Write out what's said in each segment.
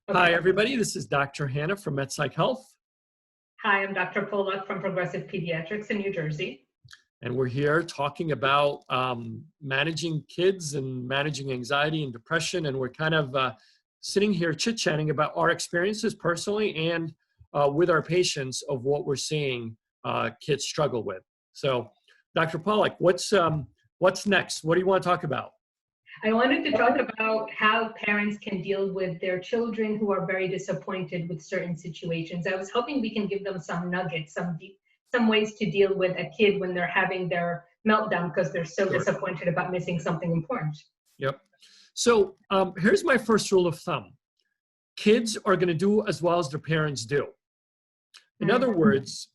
Okay. Hi, everybody. This is Dr. Hanna from Medpsych Health, Hi, I'm Dr. Polack from Progressive Pediatrics in New Jersey. and we're here talking about managing kids and managing anxiety and depression. And we're kind of sitting here chit-chatting about our experiences personally and with our patients of what we're seeing kids struggle with. So, Dr. Polack, what's next? What do you want to talk about? I wanted to talk about how parents can deal with their children who are very disappointed with certain situations. I was hoping we can give them some nuggets, some ways to deal with a kid when they're having their meltdown because they're so Sure. disappointed about missing something important. Yep. So here's my first rule of thumb. Kids are going to do as well as their parents do. In other words,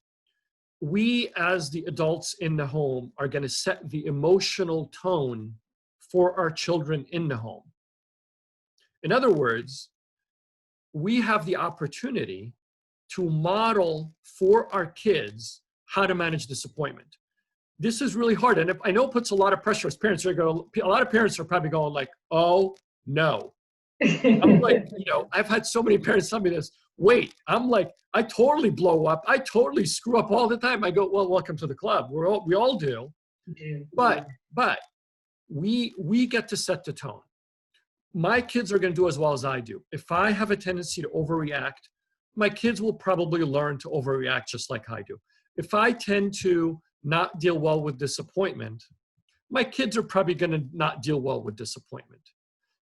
we as the adults in the home are going to set the emotional tone for our children in the home. In other words, we have the opportunity to model for our kids how to manage disappointment. This is really hard, and I know it puts a lot of pressure as parents. A lot of parents are probably going like, "Oh no." I'm like, I've had so many parents tell me this. Wait, I'm like, I totally blow up. I totally screw up all the time. I go, well, welcome to the club. We all do. But we get to set the tone. My kids are going to do as well as I do. If I have a tendency to overreact, my kids will probably learn to overreact just like I do. If I tend to not deal well with disappointment, my kids are probably going to not deal well with disappointment.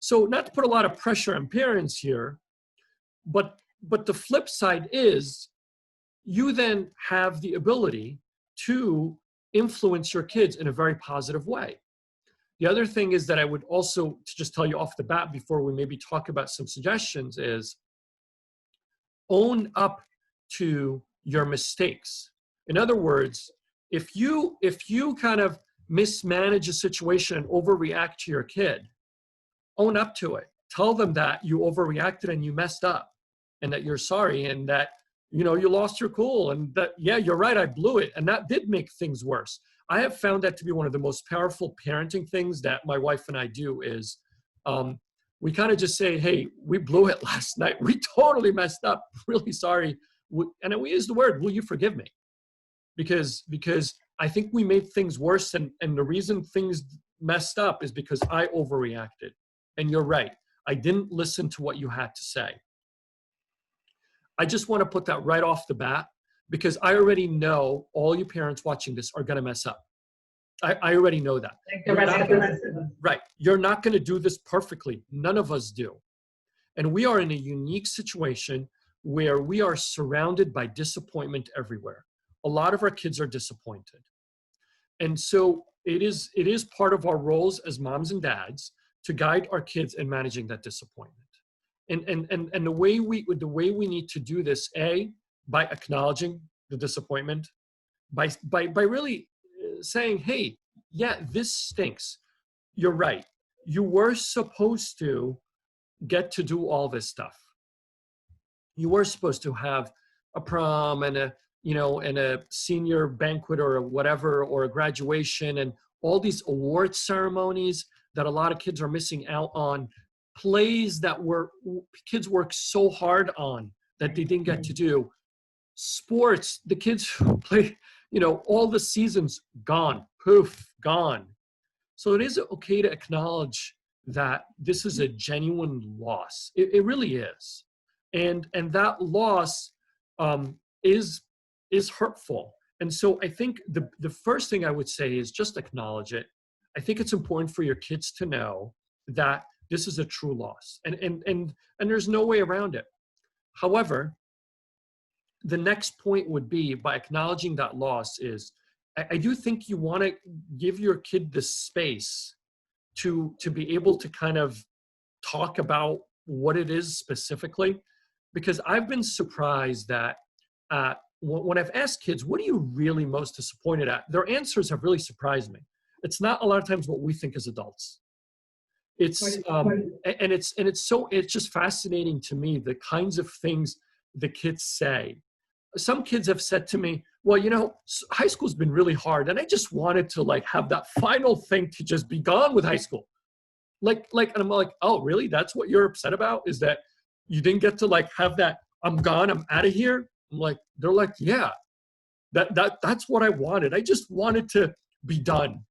So not to put a lot of pressure on parents here, but the flip side is you then have the ability to influence your kids in a very positive way. The other thing is that I would also, to just tell you off the bat before we maybe talk about some suggestions, is own up to your mistakes. In other words, if you kind of mismanage a situation and overreact to your kid, own up to it. Tell them that you overreacted and you messed up and that you're sorry and that, you lost your cool and that, yeah, you're right, I blew it. And that did make things worse. I have found that to be one of the most powerful parenting things that my wife and I do is we kind of just say, hey, we blew it last night. We totally messed up. Really sorry. And then we use the word, will you forgive me? Because I think we made things worse. And the reason things messed up is because I overreacted. And you're right. I didn't listen to what you had to say. I just want to put that right off the bat because I already know all you parents watching this are going to mess up. I already know that. Right. You're not going to do this perfectly. None of us do. And we are in a unique situation where we are surrounded by disappointment everywhere. A lot of our kids are disappointed. And so it is part of our roles as moms and dads to guide our kids in managing that disappointment. And the way we need to do this, by acknowledging the disappointment, by really saying, hey, yeah, this stinks. You're right. You were supposed to get to do all this stuff. You were supposed to have a prom and a senior banquet or whatever, or a graduation and all these award ceremonies that a lot of kids are missing out on, plays that kids work so hard on that they didn't get to do, sports, the kids who play, all the seasons gone, poof, gone. So it is okay to acknowledge that this is a genuine loss. It really is. And that loss is hurtful. And so I think the first thing I would say is just acknowledge it. I think it's important for your kids to know that this is a true loss, and there's no way around it. However, the next point would be, by acknowledging that loss, is I do think you want to give your kid the space to be able to kind of talk about what it is specifically, because I've been surprised that when I've asked kids, what are you really most disappointed at? Their answers have really surprised me. It's not a lot of times what we think as adults. It's just fascinating to me, the kinds of things the kids say. Some kids have said to me, well, high school's been really hard and I just wanted to have that final thing to just be gone with high school. And I'm like, oh, really? That's what you're upset about? Is that You didn't get to like have that, I'm gone, I'm out of here. I'm like, they're like, yeah, that's what I wanted. I just wanted to be done.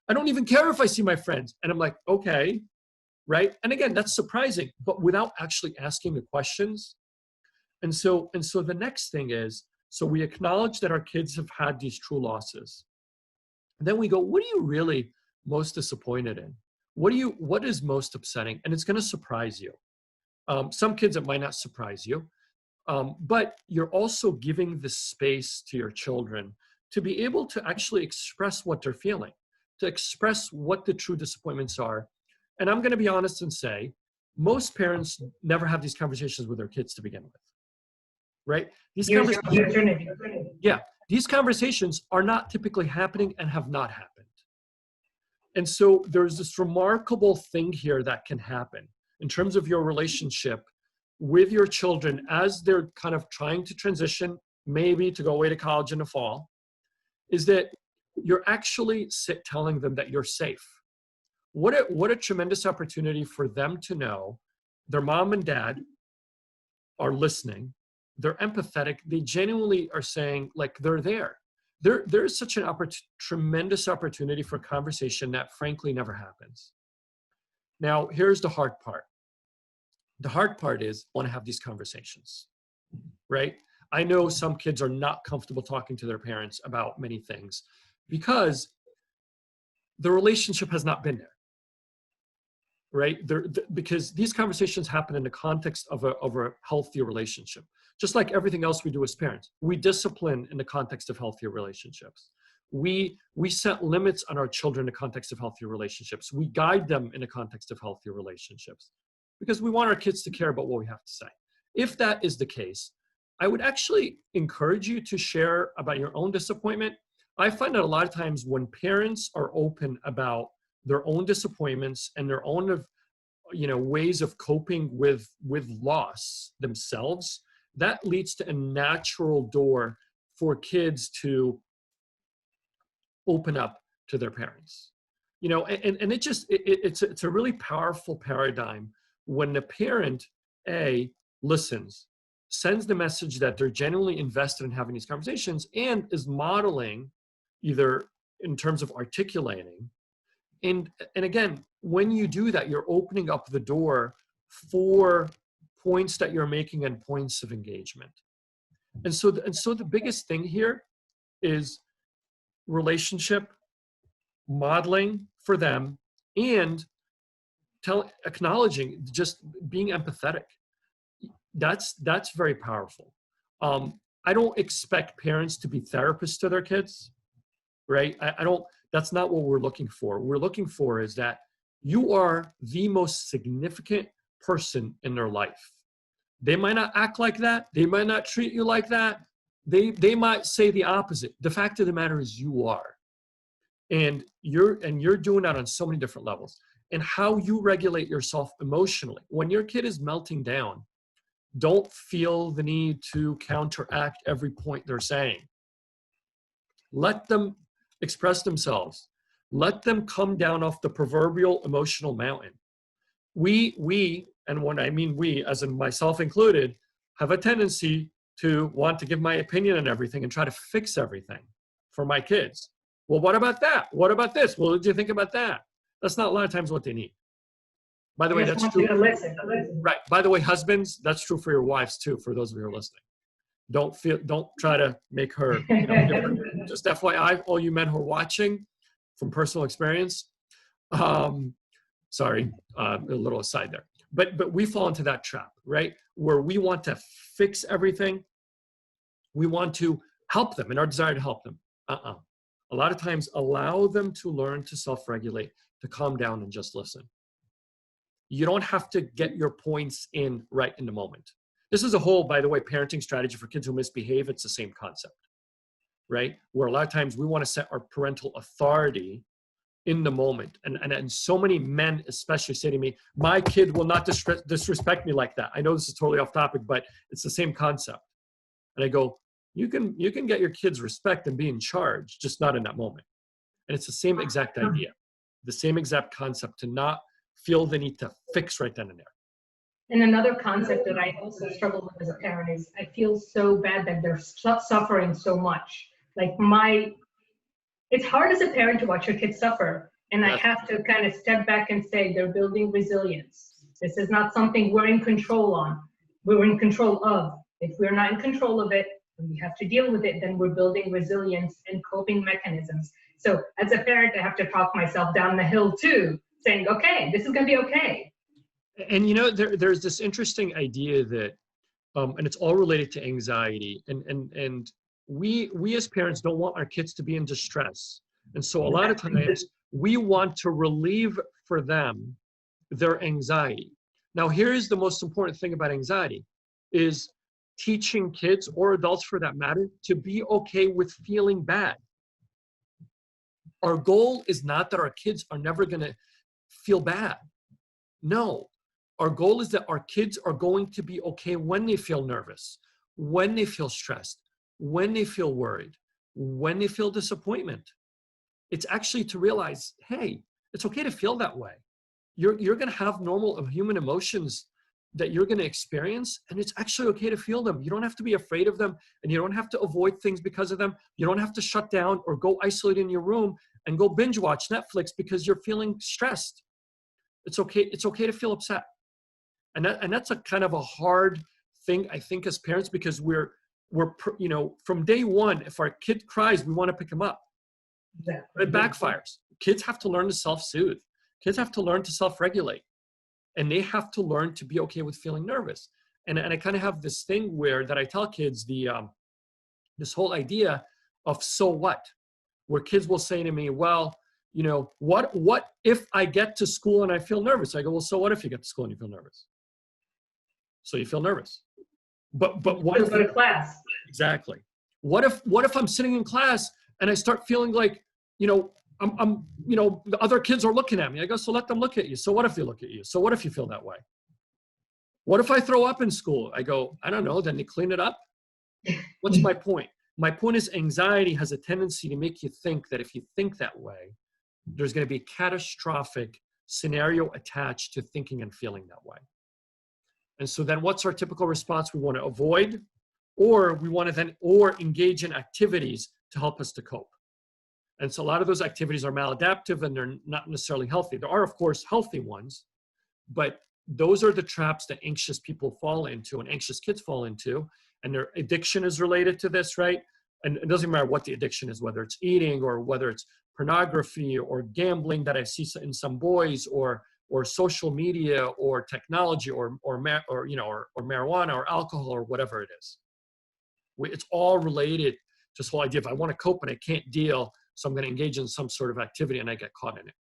I don't even care if I see my friends. And I'm like, okay, right? And again, that's surprising, but without actually asking the questions. And so the next thing is, so we acknowledge that our kids have had these true losses. And then we go, what are you really most disappointed in? What is most upsetting? And it's going to surprise you. Some kids, it might not surprise you, but you're also giving the space to your children to be able to actually express what they're feeling, to express what the true disappointments are. And I'm going to be honest and say, most parents never have these conversations with their kids to begin with, right? These conversations are not typically happening and have not happened. And so there's this remarkable thing here that can happen in terms of your relationship with your children as they're kind of trying to transition, maybe to go away to college in the fall, is that you're actually telling them that you're safe. What a tremendous opportunity for them to know their mom and dad are listening, they're empathetic, they genuinely are saying like they're there. There's such an tremendous opportunity for conversation that frankly never happens. Now, here's the hard part. The hard part is I want to have these conversations, right? I know some kids are not comfortable talking to their parents about many things because the relationship has not been there, right? Because these conversations happen in the context of a healthy relationship. Just like everything else we do as parents, we discipline in the context of healthier relationships. We set limits on our children in the context of healthier relationships. We guide them in the context of healthier relationships because we want our kids to care about what we have to say. If that is the case, I would actually encourage you to share about your own disappointment. I find that a lot of times when parents are open about their own disappointments and their own ways of coping with loss themselves, that leads to a natural door for kids to open up to their parents. And it's a really powerful paradigm when the parent listens, sends the message that they're genuinely invested in having these conversations, and is modeling either in terms of articulating. And again, when you do that, you're opening up the door for points that you're making and points of engagement. And so the biggest thing here is relationship, modeling for them, and acknowledging, just being empathetic. That's very powerful. I don't expect parents to be therapists to their kids, right? I don't. That's not what we're looking for. What we're looking for is that you are the most significant person in their life. They might not act like that. They might not treat you like that. They might say the opposite. The fact of the matter is you are. And you're doing that on so many different levels. And how you regulate yourself emotionally. When your kid is melting down, don't feel the need to counteract every point they're saying. Let them express themselves. Let them come down off the proverbial emotional mountain. We, and when I mean we, as in myself included, have a tendency to want to give my opinion on everything and try to fix everything for my kids. Well, what about that? What about this? Well, what did you think about that? That's not a lot of times what they need. By the way, that's true. Right. By the way, husbands, that's true for your wives too, for those of you who are listening. Don't try to make her different. Just FYI, all you men who are watching, from personal experience, sorry, a little aside there. But we fall into that trap, right? Where we want to fix everything. We want to help them in our desire to help them. A lot of times, allow them to learn to self-regulate, to calm down and just listen. You don't have to get your points in right in the moment. This is a whole, by the way, parenting strategy for kids who misbehave. It's the same concept, right? Where a lot of times we want to set our parental authority in the moment. And so many men especially say to me, my kid will not disrespect me like that. I know this is totally off topic, but it's the same concept. And I go, you can get your kids respect and be in charge, just not in that moment. And it's the same exact idea, the same exact concept, to not feel the need to fix right then and there. And another concept that I also struggle with as a parent is I feel so bad that they're suffering so much. Like it's hard as a parent to watch your kids suffer. And I Yes. have to kind of step back and say they're building resilience. This is not something we're in control on. We're in control of. If we're not in control of it, and we have to deal with it, then we're building resilience and coping mechanisms. So as a parent, I have to talk myself down the hill too, saying, okay, this is going to be okay. And you know, there's this interesting idea that, and it's all related to anxiety. And we as parents don't want our kids to be in distress. And so a lot of times we want to relieve for them their anxiety. Now, here's the most important thing about anxiety is teaching kids, or adults for that matter, to be okay with feeling bad. Our goal is not that our kids are never going to feel bad. No, our goal is that our kids are going to be okay when they feel nervous, when they feel stressed, when they feel worried, when they feel disappointment. It's actually to realize, hey, it's okay to feel that way. You're going to have normal human emotions that you're going to experience, and it's actually okay to feel them. You don't have to be afraid of them, and you don't have to avoid things because of them. You don't have to shut down or go isolate in your room and go binge watch Netflix because you're feeling stressed. It's okay. It's okay to feel upset. And that's a kind of a hard thing, I think, as parents, because we're you know, from day one, if our kid cries, we want to pick him up. Exactly. It backfires. Kids have to learn to self-soothe. Kids have to learn to self-regulate. And they have to learn to be okay with feeling nervous. And I kind of have this thing that I tell kids this whole idea of so what, where kids will say to me, well, you know, what if I get to school and I feel nervous? I go, well, so what if you get to school and you feel nervous? So you feel nervous. But what if go to class? Exactly. What if I'm sitting in class and I start feeling like, you know, I'm you know, the other kids are looking at me. I go, so let them look at you. So what if they look at you? So what if you feel that way? What if I throw up in school? I go, I don't know, then you clean it up. What's my point? My point is anxiety has a tendency to make you think that if you think that way, there's going to be a catastrophic scenario attached to thinking and feeling that way. And so then what's our typical response? We want to avoid, or we want to engage in activities to help us to cope. And so a lot of those activities are maladaptive and they're not necessarily healthy. There are, of course, healthy ones, but those are the traps that anxious people fall into and anxious kids fall into. And their addiction is related to this, right? And it doesn't matter what the addiction is, whether it's eating or whether it's pornography or gambling that I see in some boys, or social media or technology or marijuana or alcohol or whatever it is. It's all related to this whole idea of I want to cope and I can't deal, so I'm going to engage in some sort of activity and I get caught in it.